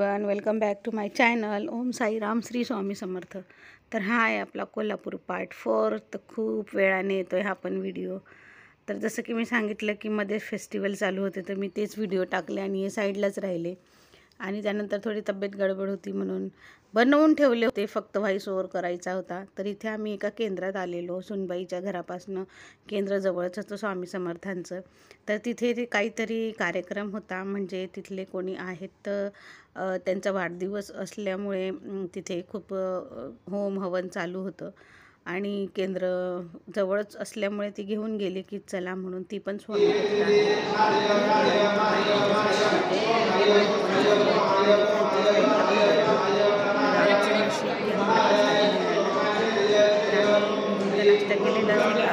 Everyone, welcome back to my channel. Om Sairam, Shri Swami Samarth. तर हा आहे आपला कोल्हापूर पार्ट 4. तर खूप वेळाने येतो आहे हा पण व्हिडिओ. तर जसं की मी सांगितलं की मध्ये फेस्टिवल चालू होते, तर मी तेच व्हिडिओ टाकले आणि हे साईडलाच राहिले. आणि त्यानंतर थोडी तब्येत गडबड होती म्हणून बनवून ठेवले होते, फक्त व्हॉइस ओव्हर करायचा होता. तर इथे आम्ही एका केंद्रात आलेलो, सुनबाईच्या घरापासून केंद्र जवळच होतं स्वामी समर्थांचं. तर तिथे ते काहीतरी कार्यक्रम होता, म्हणजे तिथले कोणी आहेत तर त्यांचा वाढदिवस असल्यामुळे तिथे खूप होम हवन चालू होतं. आणि केंद्र जवळच असल्यामुळे ती घेऊन गेली की चला म्हणून. ती पण स्वामी भक्त आहे. नाश्ता केलेला होता,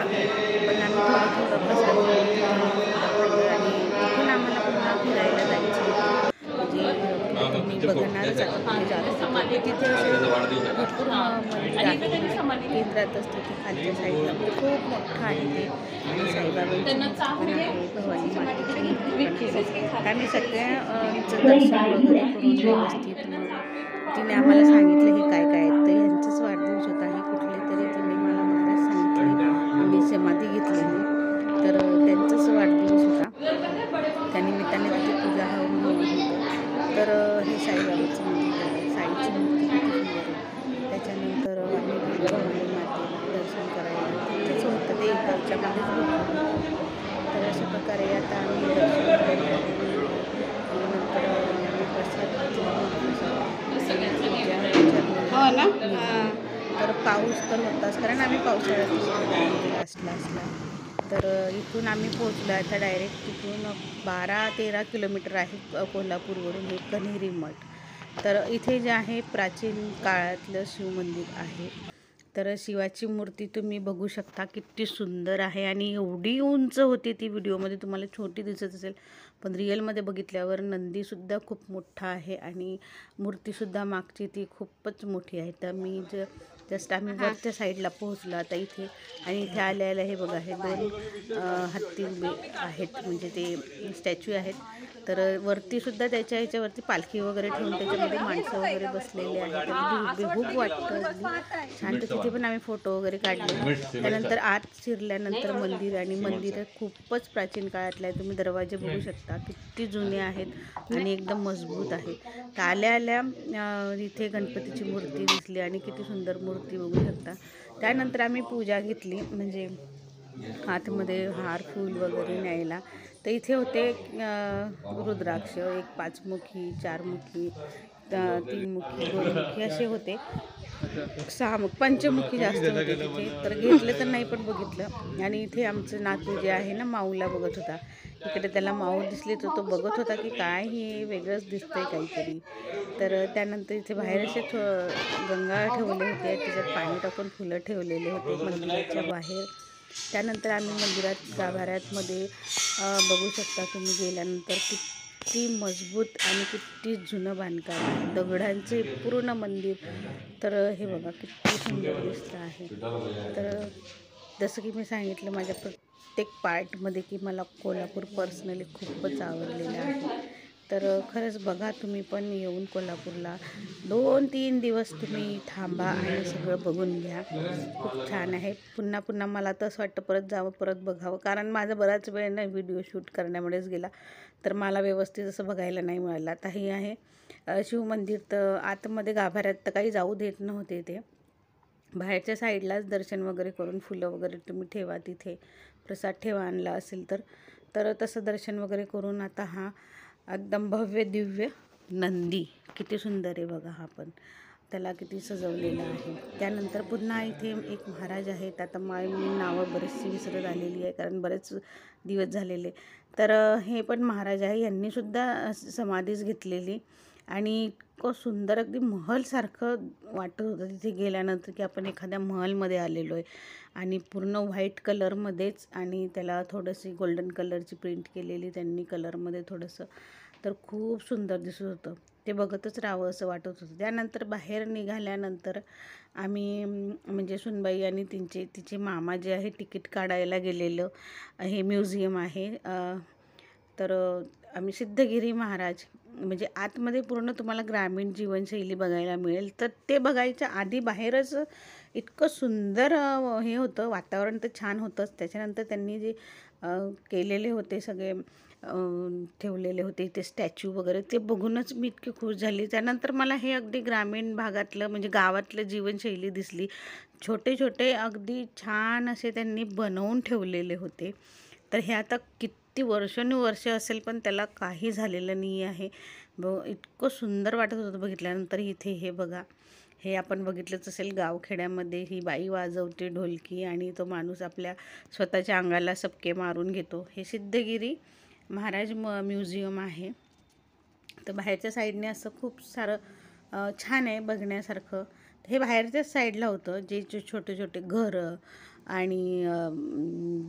पण आम्ही थोडं प्रसाद खाल्लं आणि तिथून आम्हाला पुन्हा फिरायला जायचं. म्हणजे मी बघणारच आता कुठे जात होते, तिथे भरपूर मंदिर आहे केंद्रातच. तिथे खालच्या साईडला खूप मोठं आहे ते, आणि साईबाबांची मूर्ती पण आहे, भवानी मातेची. आम्ही सगळ्यांचं दर्शन वगैरे करून व्यवस्थित मग तिने आम्हाला सांगितलं हे काय काय आहे. तर ह्यांचाच वाढदिवस होता. हे कुठले तरी तिने मला महाराज सांगितले, आम्ही समाधी घेतलेली, तर त्यांचाच वाढदिवस होता. त्यानिमित्ताने तिथे पूजा हवन होतं. तर हे साईबाबाचं मंदिर आहे, साईची मूर्ती किती सुंदर आहे. त्याच्यानंतर आम्ही गेलो भवानी मातेला दर्शन करायला. तिथंच होतं ते, इकडच्यामध्येच होतं. तर अशा प्रकारे आता आम्ही दर्शन करायला नंतर प्रसाद तर पाऊस तर होताच, कारण आम्ही पावसाळ्यात लास्टला असला. तर इथून आम्ही पोहोचलो. आता डायरेक्ट तिथून 12-13 किलोमीटर आहे कोल्हापूरवरून हे कन्हेरी मठ. तर इथे जे आहे प्राचीन काळातलं शिवमंदिर आहे. तर शिवाची मूर्ती तुम्ही बघू शकता किती सुंदर आहे, आणि एवढी उंच होती ती. व्हिडिओमध्ये तुम्हाला छोटी दिसत असेल, पण रिअलमध्ये बघितल्यावर नंदीसुद्धा खूप मोठा आहे आणि मूर्तीसुद्धा मागची ती खूपच मोठी आहे. तर मी जस्ट आम्ही वरच्या साईडला पोहोचलो आता इथे. आणि इथे आल्याला हे बघा, हे 2 हत्ती उभे आहेत, म्हणजे ते स्टॅच्यू आहेत. तर वरतीसुद्धा त्याच्या ह्याच्यावरती पालखी वगैरे ठेवून त्याच्यामध्ये माणसं वगैरे बसलेले आहेत. अगदी बेहूब वाटतं, छान. तर तिथे पण आम्ही फोटो वगैरे काढले. त्यानंतर आत शिरल्यानंतर मंदिर, आणि मंदिर खूपच प्राचीन काळातलं आहे. तुम्ही दरवाजे बघू शकता किती जुने आहेत आणि एकदम मजबूत आहे. तर आल्या इथे गणपतीची मूर्ती दिसली, आणि किती सुंदर मूर्ती बघू शकता. त्यानंतर आम्ही पूजा घेतली, म्हणजे हातमध्ये हार फूल वगैरे न्यायला. तर इथे होते रुद्राक्ष, एक 5मुखी, 4मुखी, 3मुखी, 2मुखी असे होते. 6मुखी, पंचमुखी जास्त होते तिथे. तर घेतलं तर नाही, पण बघितलं. आणि इथे आमचं नातू जे आहे ना, माऊला बघत होता. इकडे त्याला माऊ दिसली तर तो बघत होता की काय हे वेगळंच दिसतंय काहीतरी. तर त्यानंतर इथे बाहेर असे गंगा ठेवले होते, त्याच्यात पाणी टाकून फुलं ठेवलेले होते मंदिराच्या बाहेर. त्यानंतर आम्ही मंदिरात गाभाऱ्यामध्ये बघू शकता तुम्ही गेल्यानंतर किती मजबूत आणि किती जुनं बांधकाम आहे, दगडांचे पूर्ण मंदिर. तर हे बघा किती सुंदर दिसतं आहे. तर जसं की मी सांगितलं माझ्या प्रत्येक पार्टमध्ये की मला कोल्हापूर पर्सनली खूपच आवडलेलं आहे. तर खरंच बघा तुम्ही पण येऊन कोल्हापूरला 2-3 दिवस तुम्ही थांबा आणि सगळं बघून घ्या. खूप छान आहे. पुन्हा पुन्हा मला तर असं वाटतं परत जावं, परत बघावं, कारण माझा बराच वेळ ना व्हिडिओ शूट करण्यामुळेच गेला, तर मला व्यवस्थित असं बघायला नाही मिळालं. आता हे आहे शिवमंदिर. तर आतमध्ये गाभाऱ्यात तर काही जाऊ देत नव्हते ते, बाहेरच्या साईडलाच दर्शन वगैरे करून फुलं वगैरे तुम्ही ठेवा, तिथे प्रसाद ठेवा आणला असेल तर तसं दर्शन वगैरे करून आता हा एकदम भव्य दिव्य नंदी किती सुंदर आहे बघा. हा पण त्याला किती सजवलेलं आहे. त्यानंतर पुन्हा इथे एक महाराज आहेत. आता मी नावं बरीचशी विसरत आलेली आहे, कारण बरेच दिवस झालेले. तर हे पण महाराज आहे, यांनीसुद्धा समाधीच घेतलेली, आणि इतकं सुंदर अगदी महलसारखं वाटत होतं तिथे गेल्यानंतर की आपण एखाद्या महलमध्ये आलेलो आहे. आणि पूर्ण व्हाईट कलरमध्येच, आणि त्याला थोडीशी गोल्डन कलरची प्रिंट केलेली त्यांनी कलरमध्ये थोडंसं. तर खूप सुंदर दिसत होतं, ते बघतच राहावं असं वाटत होतं. त्यानंतर बाहेर निघाल्यानंतर आम्ही म्हणजे सुनबाई आणि तिचे मामा जे आहे तिकीट काढायला गेलेलं. हे म्युझियम आहे. तर आम्ही सिद्धगिरी महाराज म्हणजे आतमध्ये पूर्ण तुम्हाला ग्रामीण जीवनशैली बघायला मिळेल. तर ते बघायच्या आधी बाहेरच इतकं सुंदर हे होतं, वातावरण तर छान होतंच. त्याच्यानंतर त्यांनी जे केलेले होते सगळे ठेवलेले होते इथे स्टॅच्यू वगैरे, ते बघूनच मी इतकी खुश झाली. त्यानंतर मला हे अगदी ग्रामीण भागातलं म्हणजे गावातलं जीवनशैली दिसली. छोटे छोटे अगदी छान असे त्यांनी बनवून ठेवलेले होते. तर हे आता किती वर्षानुवर्ष असेल पण त्याला काही झालेलं नाही आहे. इतकं सुंदर वाटत होतं बघितल्यानंतर. इथे हे बघा, हे आपण बघितलंच असेल गावखेड्यामध्ये ही बाई वाजवते ढोलकी आणि तो माणूस आपल्या स्वतःच्या अंगाला सबके मारून घेतो. हे सिद्धगिरी महाराज म्युझियम आहे. तर बाहेरच्या साईडने असं खूप सारं छान आहे बघण्यासारखं. हे बाहेरच्याच साईडला होतं, जे छोटे छोटे घरं आणि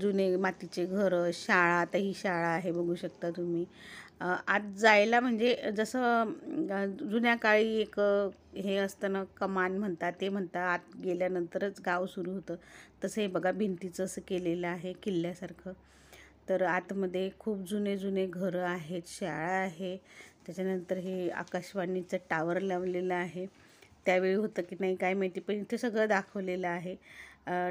जुने मातीचे घरं, शाळा. आता ही शाळा आहे बघू शकता तुम्ही. आत जायला म्हणजे जसं जुन्या काळी एक हे असतं ना, कमान म्हणतात ते म्हणतात, आत गेल्यानंतरच गाव सुरू होतं. तसं हे बघा भिंतीचं असं केलेलं आहे किल्ल्यासारखं. तर आतमध्ये खूप जुने जुने घरं आहेत, शाळा आहे. त्याच्यानंतर हे आकाशवाणीचं टावर लावलेलं आहे. त्यावेळी होतं की नाही काय माहिती, पण इथे सगळं दाखवलेलं आहे.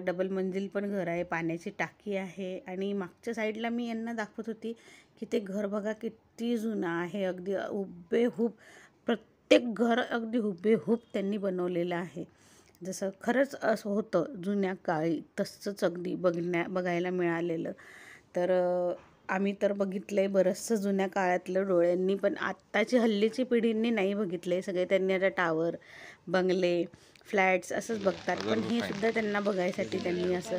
डबल मंजिल पण घर आहे, पाण्याची टाकी आहे. आणि मागच्या साईडला मी यांना दाखवत होती की ते घर बघा किती जुनं आहे, अगदी हुबेहूब प्रत्येक घर अगदी हुबेहूब त्यांनी बनवलेलं आहे. जसं खरंच असं होतं जुन्या काळी तसंच अगदी बघायला मिळालेलं. तर आम्ही तर बघितलं आहे बरंचसं जुन्या काळातलं डोळ्यांनी, पण आत्ताची हल्लीची पिढींनी नाही बघितलं आहे. सगळे त्यांनी आता टावर, बंगले, फ्लॅट्स असंच बघतात. पण हे सुद्धा त्यांना बघायसाठी त्यांनी असं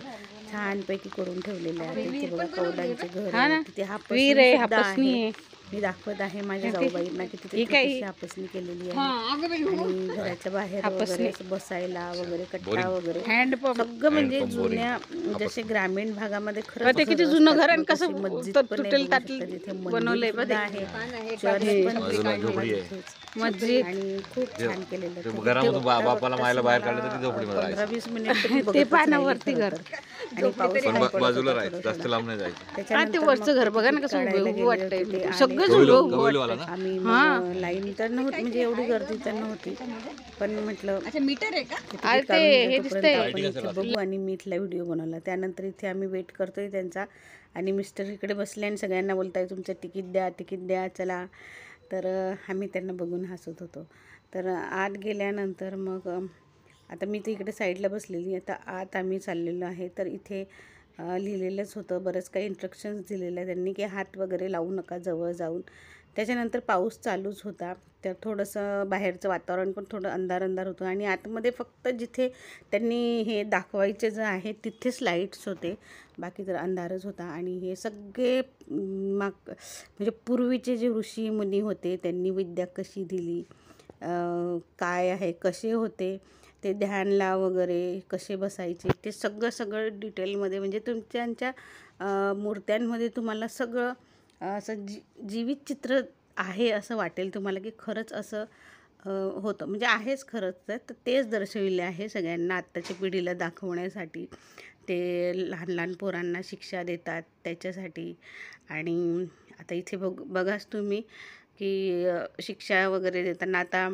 छानपैकी करून ठेवलेलं आहे. तिथे बघा कौलांचे घर आहे, तिथे हापसणी आहे. मी दाखवत आहे माझ्या जाऊबाईंना की तिथे कशी हापसणी केलेली आहे. आणि घराच्या बाहेर वगैरे बसायला वगैरे कट्टा वगैरे सगळं म्हणजे जुन्या जसे ग्रामीण भागामध्ये खरंच किती जुनं घर आणि कसं मस्जिद पण तिथे बनवलंय आहे, चर्च पण मस्जिद आणि खूप छान केलेलं. 15-20 मिनिट ते पाण्यावरती घर आणि पाऊस बाजूला राहायचं, जास्त लांब नाही जायचं. ते वरचं घर बघा ना कसं उभं वाटतंय. सगळं आम्ही लाईन तर नव्हती म्हणजे एवढी गर्दी तर नव्हती, पण म्हटलं बघू आणि मी इथला व्हिडिओ बनवला. त्यानंतर इथे आम्ही वेट करतोय त्यांचा आणि मिस्टर इकडे बसले आणि सगळ्यांना बोलताय तुमचं तिकीट द्या, तिकीट द्या, चला. तर आम्ही त्यांना बघून हसत होतो. तर आत गेल्यानंतर मग आता मी तर इकडे साईडला बसलेली, आता आत आम्ही चाललेलो आहे. तर इथे लिहिलेलंच होतं, बरंच काही इन्स्ट्रक्शन्स दिलेलं आहे त्यांनी की हात वगैरे लावू नका जवळ जाऊन. त्याच्यानंतर पाऊस चालूच होता, तर थोडंसं बाहेरचं वातावरण पण थोडं अंधार अंधार होतं. आणि आतमध्ये फक्त जिथे त्यांनी हे दाखवायचे जे आहे तिथेच लाईट्स होते, बाकी तर अंधारच होता. आणि हे सगळे म्हणजे पूर्वीचे जे ऋषी मुनी होते त्यांनी विद्या कशी दिली, काय आहे, कसे होते ते ध्यानला वगैरे कसे बसायचे, ते सगळं डिटेलमध्ये म्हणजे तुमच्या मूर्त्यांमध्ये तुम्हाला सगळं असं जीवित चित्र आहे असं वाटेल तुम्हाला की खरंच असं होतं, म्हणजे आहेच खरंच. तर तेच दर्शविले आहे सगळ्यांना आत्ताच्या पिढीला दाखवण्यासाठी. ते लहान लहान पोरांना शिक्षा देतात त्याच्यासाठी. आणि आता इथे बघाच तुम्ही की शिक्षा वगैरे देताना आता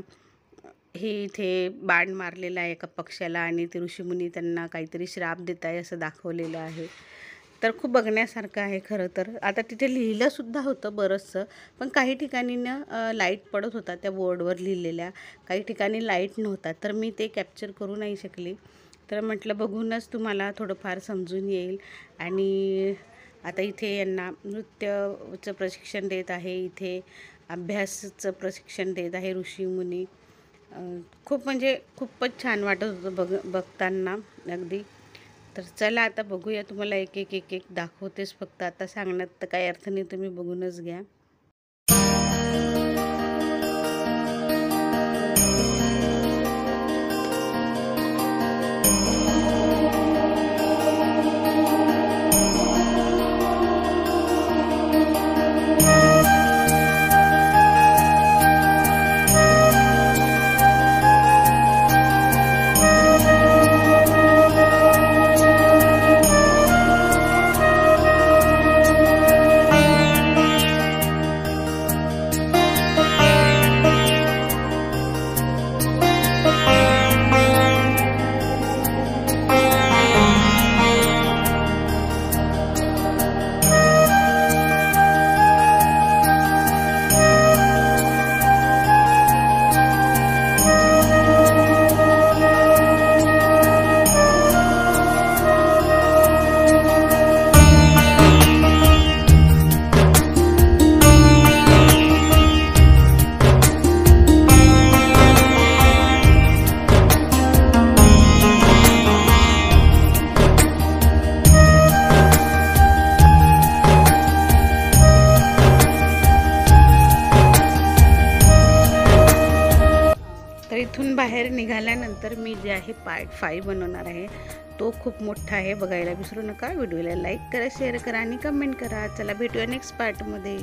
हे इथे बाण मारलेलं आहे एका पक्ष्याला आणि ते ऋषीमुनी त्यांना काहीतरी श्राप देत आहे असं दाखवलेलं आहे. तर खूप बघण्यासारखं आहे खरं तर. आता तिथे लिहिलंसुद्धा होतं बरंचसं, पण काही ठिकाणी लाईट पडत होता त्या बोर्डवर लिहिलेल्या, काही ठिकाणी लाईट नव्हता, तर मी ते कॅप्चर करू नाही शकली. तर म्हटलं बघूनच तुम्हाला थोडंफार समजून येईल. आणि आता इथे यांना नृत्याचं प्रशिक्षण देत आहे, इथे अभ्यासाचं प्रशिक्षण देत आहे ऋषीमुनी. खूप म्हणजे खूपच छान वाटत होतं बघताना अगदी. तर चला आता बघूया, तुम्हाला एक एक दाखवतेच, फक्त आता सांगण्यात तर काही अर्थ नाही, तुम्ही बघूनच घ्या. त्यानंतर मी जे आहे पार्ट 5 बनवणार आहे. तो खूप मोठा आहे, बघायला विसरू नका. व्हिडिओला लाईक करा, शेअर करा आणि कमेंट करा. चला भेटूया नेक्स्ट पार्टमध्ये.